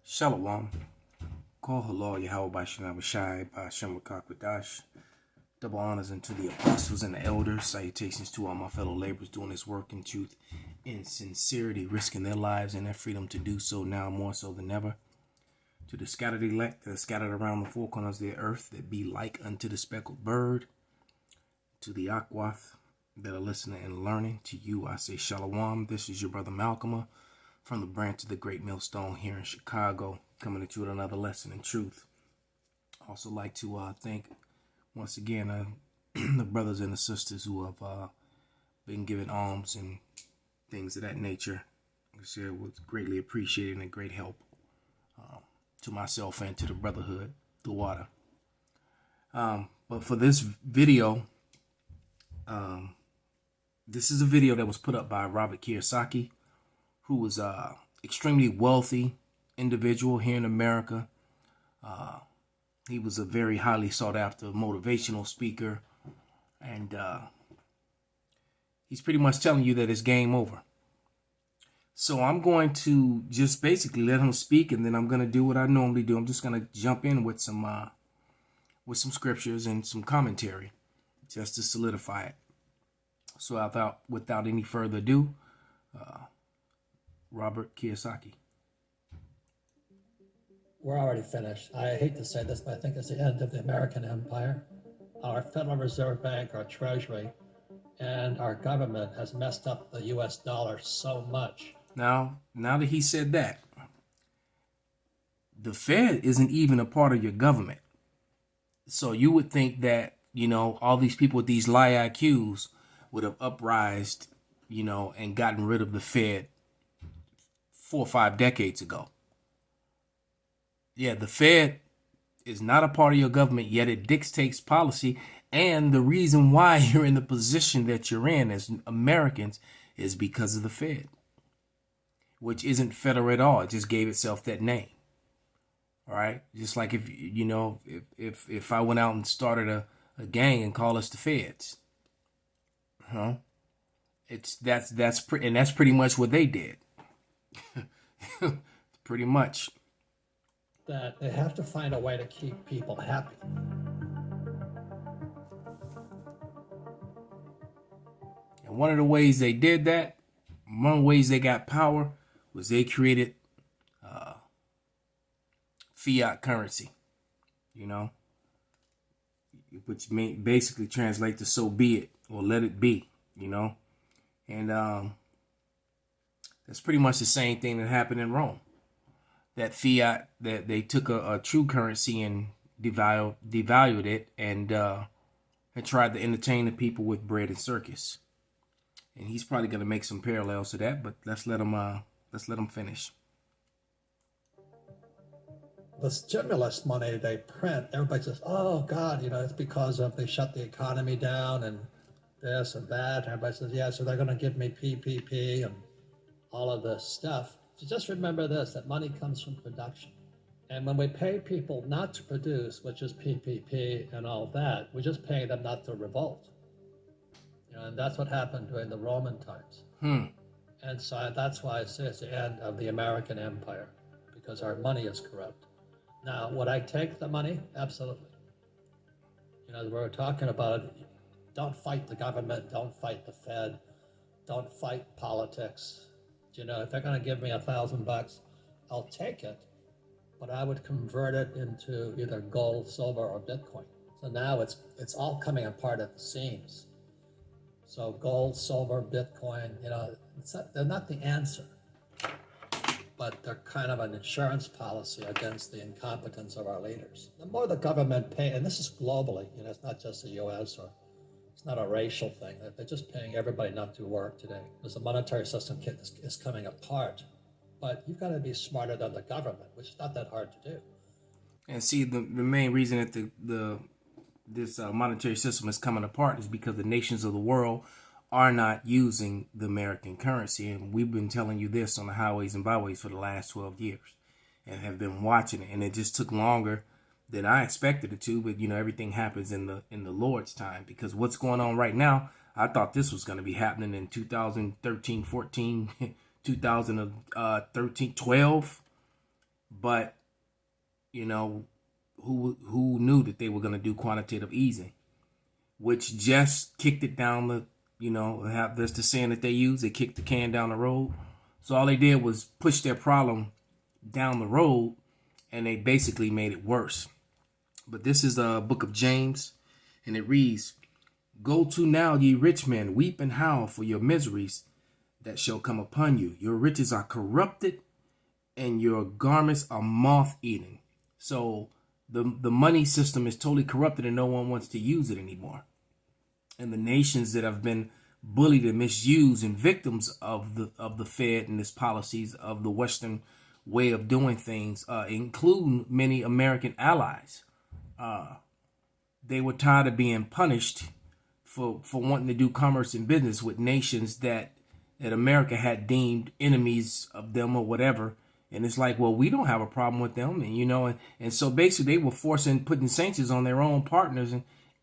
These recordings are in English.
Shalom. Call halal Yahweh by Shanab Shai by Shem Kwadash. Double honors unto the apostles and the elders. Salutations to all my fellow laborers doing this work in truth, in sincerity, risking their lives and their freedom to do so now more so than ever. To the scattered elect that are scattered around the four corners of the earth that be like unto the speckled bird. To the Akwath that are listening and learning. To you I say Shalom. This is your brother MALCHAAMAH from the branch of the Great Millstone here in Chicago, coming at you with another lesson in truth. Also like to thank once again the brothers and the sisters who have been giving alms and things of that nature. I said was greatly appreciated and a great help to myself and to the brotherhood, the water. But for this video, this is a video that was put up by Robert Kiyosaki, who was an extremely wealthy individual here in America. He was a very highly sought after motivational speaker. And he's pretty much telling you that it's game over. So I'm going to just basically let him speak, and then I'm going to do what I normally do. I'm just going to jump in with some scriptures and some commentary just to solidify it. So without any further ado, Robert Kiyosaki. We're already finished. I hate to say this, but I think it's the end of the American empire. Our Federal Reserve Bank, our Treasury, and our government has messed up the U.S. dollar so much. Now that he said that, the Fed isn't even a part of your government. So you would think that, all these people with these lie IQs would have uprised, and gotten rid of the Fed 4 or 5 decades ago. Yeah, the Fed is not a part of your government, yet it dictates policy. And the reason why you're in the position that you're in as Americans is because of the Fed, which isn't federal at all. It just gave itself that name. All right. Just like if I went out and started a gang and called us the Feds. That's pretty much what they did. Pretty much. That they have to find a way to keep people happy. And one of the ways they did that, one of the ways they got power, was they created fiat currency, which basically translates to "so be it" or "let it be," and that's pretty much the same thing that happened in Rome. That fiat, that they took a true currency and devalued it, and tried to entertain the people with bread and circus. And he's probably going to make some parallels to that, but let's let him finish. The stimulus money they print, everybody says, "Oh God, it's because of they shut the economy down and this and that." And everybody says, "Yeah, so they're going to give me PPP and all of this stuff." So just remember this, that money comes from production. And when we pay people not to produce, which is PPP and all that, we're just paying them not to revolt. And that's what happened during the Roman times. And so that's why I say it's the end of the American empire, because our money is corrupt. Now, would I take the money? Absolutely. We're talking about, don't fight the government, don't fight the Fed, don't fight politics. If they're going to give me $1,000, I'll take it, but I would convert it into either gold, silver, or Bitcoin. So now it's all coming apart at the seams. So gold, silver, Bitcoin, they're not the answer, but they're kind of an insurance policy against the incompetence of our leaders. The more the government pay, and this is globally, it's not just the U.S. or it's not a racial thing. They're just paying everybody not to work today because the monetary system is coming apart. But you've got to be smarter than the government, which is not that hard to do. And see, the main reason that this monetary system is coming apart is because the nations of the world are not using the American currency. And we've been telling you this on the highways and byways for the last 12 years and have been watching it. And it just took longer than I expected it to, but everything happens in the Lord's time, because what's going on right now, I thought this was going to be happening in 2013, 14, 2013, 12, But, you know, who knew that they were going to do quantitative easing, which just kicked it down the, there's the saying that they use, they kicked the can down the road. So all they did was push their problem down the road, and they basically made it worse. But this is a book of James, and it reads, "Go to now, ye rich men, weep and howl for your miseries that shall come upon you. Your riches are corrupted, and your garments are moth-eaten." So the money system is totally corrupted, and no one wants to use it anymore. And the nations that have been bullied and misused and victims of the Fed and its policies of the Western way of doing things, including many American allies. They were tired of being punished for wanting to do commerce and business with nations that America had deemed enemies of them or whatever. And it's like, well, we don't have a problem with them. And so basically they were putting sanctions on their own partners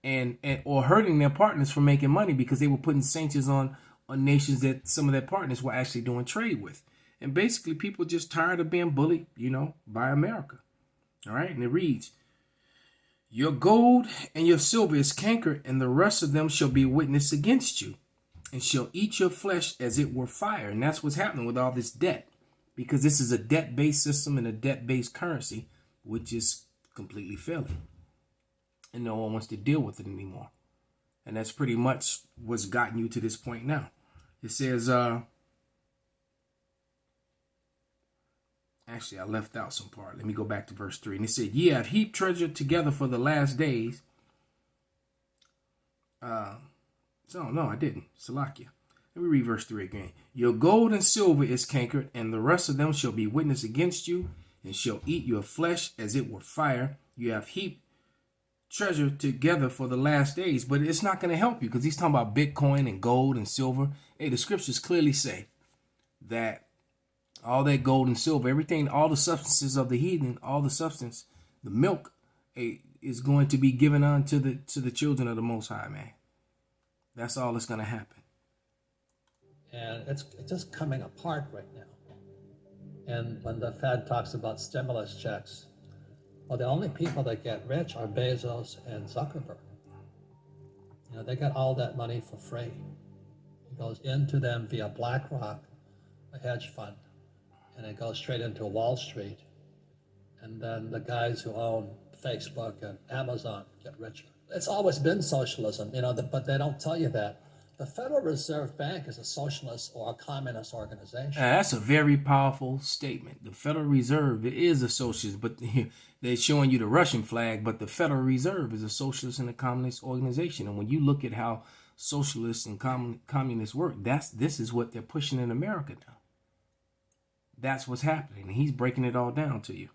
and or hurting their partners for making money, because they were putting sanctions on nations that some of their partners were actually doing trade with. And basically people just tired of being bullied, by America. All right. And it reads, "Your gold and your silver is cankered, and the rest of them shall be witness against you, and shall eat your flesh as it were fire." And that's what's happening with all this debt, because this is a debt-based system and a debt-based currency, which is completely failing. And no one wants to deal with it anymore. And that's pretty much what's gotten you to this point now. It says, actually, I left out some part. Let me go back to verse 3. And it said, "Ye have heaped treasure together for the last days." No, I didn't. Salakia. Let me read verse 3 again. "Your gold and silver is cankered, and the rest of them shall be witness against you, and shall eat your flesh as it were fire. You have heaped treasure together for the last days." But it's not going to help you, because he's talking about Bitcoin and gold and silver. Hey, the scriptures clearly say that all that gold and silver, everything, all the substances of the heathen, all the substance, the milk, is going to be given unto the children of the Most High, man. That's all that's going to happen. And it's just coming apart right now. And when the Fed talks about stimulus checks, well, the only people that get rich are Bezos and Zuckerberg. They got all that money for free. It goes into them via BlackRock, a hedge fund, and it goes straight into Wall Street. And then the guys who own Facebook and Amazon get richer. It's always been socialism, but they don't tell you that. The Federal Reserve Bank is a socialist or a communist organization. That's a very powerful statement. The Federal Reserve is a socialist, but they're showing you the Russian flag, but the Federal Reserve is a socialist and a communist organization. And when you look at how socialists and communists work, this is what they're pushing in America now. That's what's happening. And he's breaking it all down to you.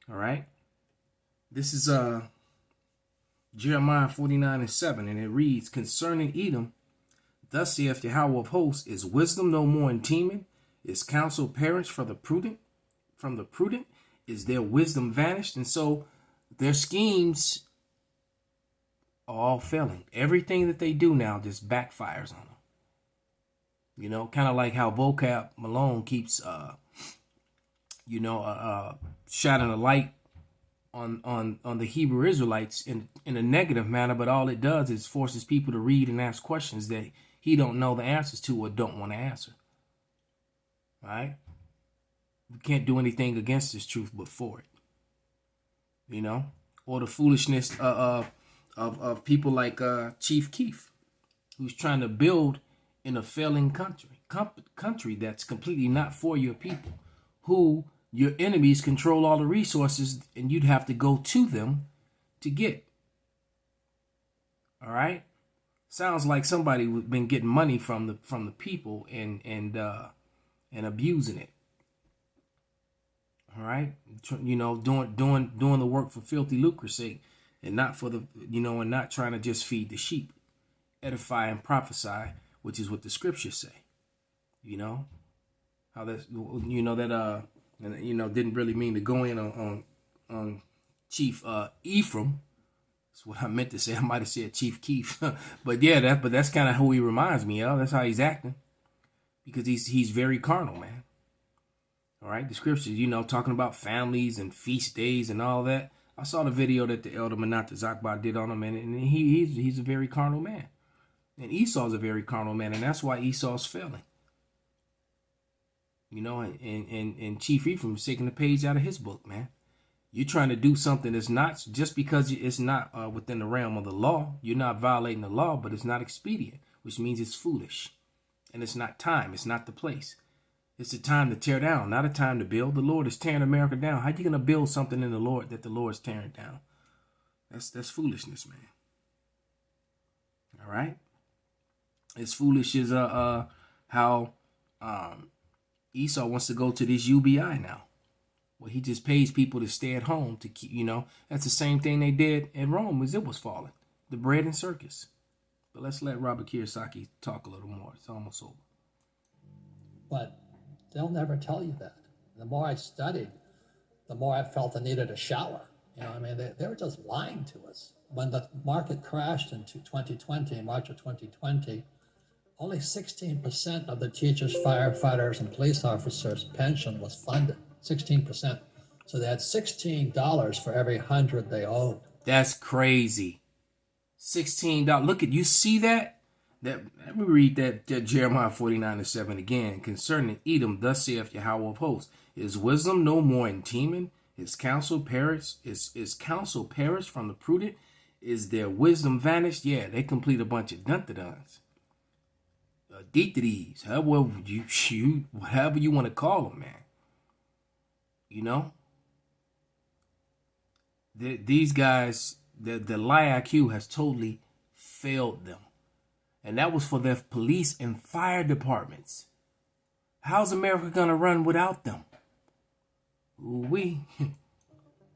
All right. This is Jeremiah 49:7, and it reads, "Concerning Edom, thus saith Yahweh of hosts, is wisdom no more in Teman? Is counsel perished for the prudent? From the prudent is their wisdom vanished?" And so their schemes are all failing. Everything that they do now just backfires on them. Kind of like how Vocab Malone keeps, shining a light on the Hebrew Israelites in a negative manner, but all it does is forces people to read and ask questions that he don't know the answers to or don't want to answer. Right? We can't do anything against this truth but for it. Or the foolishness of people like Chief Keef, who's trying to build in a failing country that's completely not for your people, who your enemies control all the resources, and you'd have to go to them to get. All right. Sounds like somebody been getting money from the people and abusing it. All right. Doing the work for filthy lucre's sake, and not for the, and not trying to just feed the sheep, edify and prophesy, which is what the scriptures say. How that's, that, and didn't really mean to go in on Chief Ephraim. That's what I meant to say. I might have said Chief Keef, but yeah, that's kind of who he reminds me of. That's how he's acting, because he's very carnal, man. All right, the scriptures, you know, talking about families and feast days and all that. I saw the video that the elder Manata Zakba did on him, and he's a very carnal man. And Esau's a very carnal man, and that's why Esau's failing. You know, and Chief Ephraim's taking the page out of his book, man. You're trying to do something that's not, just because it's not within the realm of the law, you're not violating the law, but it's not expedient, which means it's foolish. And it's not time, it's not the place. It's a time to tear down, not a time to build. The Lord is tearing America down. How are you going to build something in the Lord that the Lord is tearing down? That's foolishness, man. All right? As foolish as how Esau wants to go to this UBI now. Well, he just pays people to stay at home to keep, you know. That's the same thing they did in Rome as it was falling. The bread and circus. But let's let Robert Kiyosaki talk a little more. It's almost over. But they'll never tell you that. The more I studied, the more I felt I needed a shower. You know, I mean, they were just lying to us. When the market crashed in 2020, March of 2020, only 16% of the teachers, firefighters, and police officers' pension was funded. 16%. So they had $16 for every 100 they owed. That's crazy. $16. Look at, you see that? Let me read that Jeremiah 49:7 again. Concerning Edom, thus saith Yahweh of hosts, is wisdom no more in Teman? Is counsel perished? Is counsel perished from the prudent? Is their wisdom vanished? Yeah, they complete a bunch of dun-da-duns. Deetadies, whatever you want to call them, man. You know? These guys, the lie IQ has totally failed them. And that was for their police and fire departments. How's America going to run without them? Ooh-wee.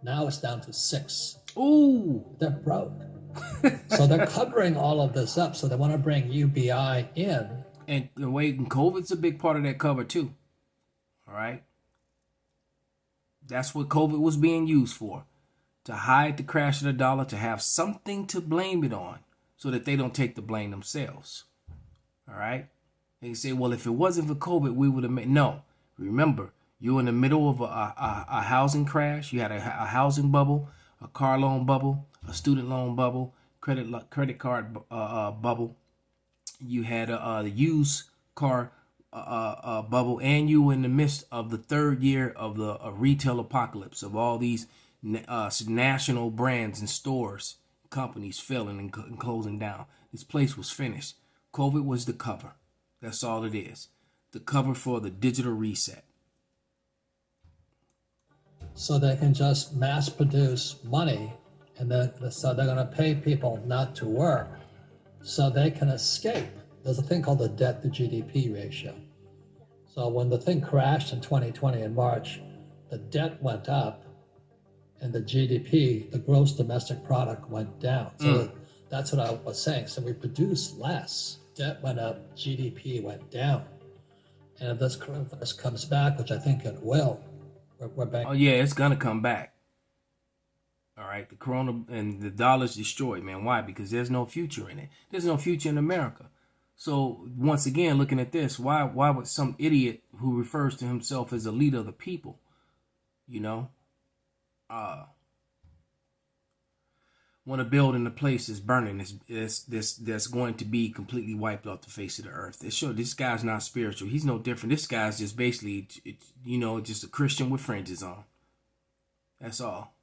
Now it's down to 6. Ooh. They're broke. So they're covering all of this up. So they want to bring UBI in. And COVID's a big part of that cover too. All right. That's what COVID was being used for. To hide the crash of the dollar, to have something to blame it on, so that they don't take the blame themselves. All right? They say, well, if it wasn't for COVID, we would have made... No. Remember, you're in the middle of a housing crash. You had a housing bubble, a car loan bubble, a student loan bubble, credit card bubble. You had a used car bubble, and you were in the midst of the third year of the retail apocalypse of all these national brands and stores, companies failing and closing down. This place was finished. COVID was the cover. That's all it is. The cover for the digital reset. So they can just mass produce money, and so they're going to pay people not to work so they can escape. There's a thing called the debt to GDP ratio. So when the thing crashed in 2020 in March, the debt went up and the GDP, the gross domestic product, went down. So that's what I was saying. So we produced less. Debt went up, GDP went down. And if this coronavirus comes back, which I think it will, we're back. Oh, yeah, it's going to come back. All right, the corona and the dollar's destroyed, man. Why? Because there's no future in it. There's no future in America. So once again, looking at this, why would some idiot who refers to himself as a leader of the people, you know, want to build in a place that's burning, that's going to be completely wiped off the face of the earth? It's sure this guy's not spiritual. He's no different. This guy's just basically, you know, just a Christian with fringes on. That's all.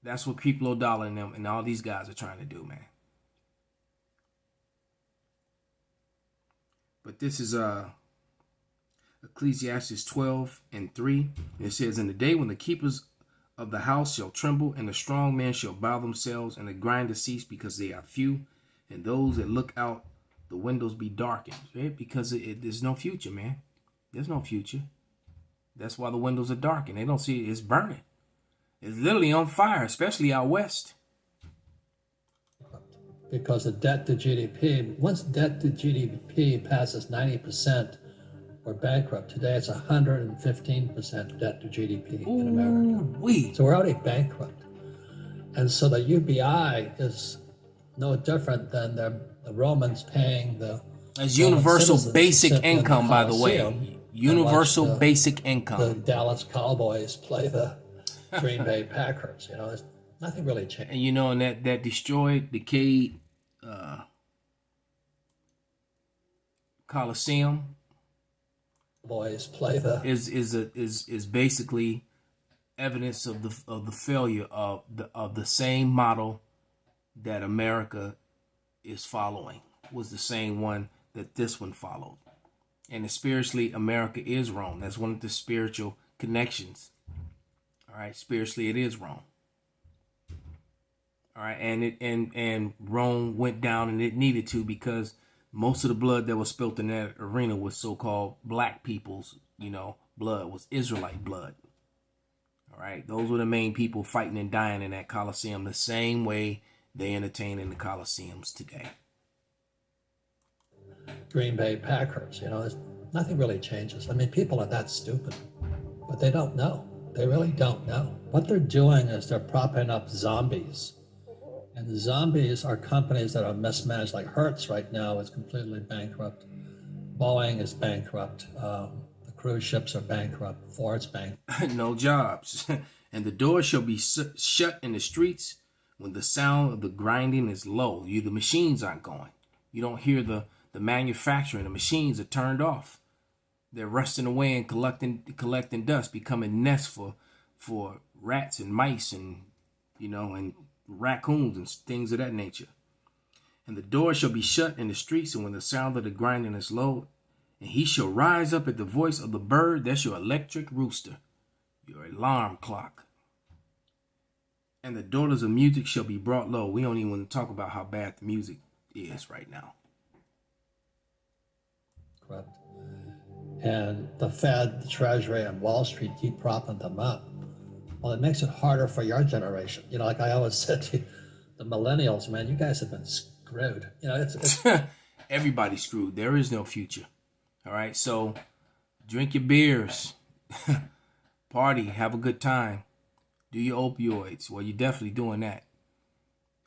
That's what people O'Donnell and them and all these guys are trying to do, man. But this is Ecclesiastes 12:3. It says, in the day when the keepers of the house shall tremble, and the strong men shall bow themselves, and the grinders cease because they are few, and those that look out the windows be darkened. Right? Because there's no future, man. There's no future. That's why the windows are darkened. They don't see it. It's burning. It's literally on fire, especially out west. Because the debt to GDP, once debt to GDP passes 90%, we're bankrupt. Today it's 115% debt to GDP in America. So we're already bankrupt. And so the UBI is no different than the Romans paying the... As universal basic income, by the way. Universal the basic income. Dallas Cowboys play the Green Bay Packers. You know, there's nothing really changed. And you know, and that destroyed decayed Coliseum Boys play the is basically evidence of the failure of the same model that America is following, was the same one that this one followed. And spiritually, America is Rome. That's one of the spiritual connections. All right, spiritually, it is Rome. All right, and Rome went down, and it needed to, because most of the blood that was spilt in that arena was so-called black people's, blood, was Israelite blood. All right, those were the main people fighting and dying in that Coliseum, the same way they entertain in the Coliseums today. Green Bay Packers. You know, there's nothing really changes. I mean, people are that stupid, but they don't know. They really don't know. What they're doing is they're propping up zombies. And the zombies are companies that are mismanaged. Like Hertz right now is completely bankrupt. Boeing is bankrupt. The cruise ships are bankrupt. Ford's bankrupt. No jobs. And the door shall be shut in the streets when the sound of the grinding is low. The machines aren't going. You don't hear the manufacturing. The machines are turned off. They're rusting away and collecting dust, becoming nests for rats and mice and raccoons and things of that nature. And the door shall be shut in the streets, and when the sound of the grinding is low, and he shall rise up at the voice of the bird. That's your electric rooster, your alarm clock. And the daughters of music shall be brought low. We don't even want to talk about how bad the music is right now. Correct. And the Fed, the Treasury, and Wall Street keep propping them up. Well, it makes it harder for your generation. You know, like I always said to you, the millennials, man, you guys have been screwed. You know, it's everybody's screwed. There is no future. All right, so drink your beers, party, have a good time, do your opioids. Well, you're definitely doing that,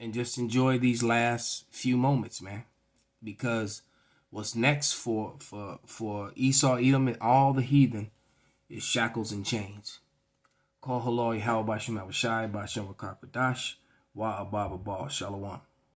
and just enjoy these last few moments, man, because what's next for Esau, Edom, and all the heathen is shackles and chains. Call Halal Yahweh Bashim Abishai Bashim Rakakwadash Wa Ababa Shalom.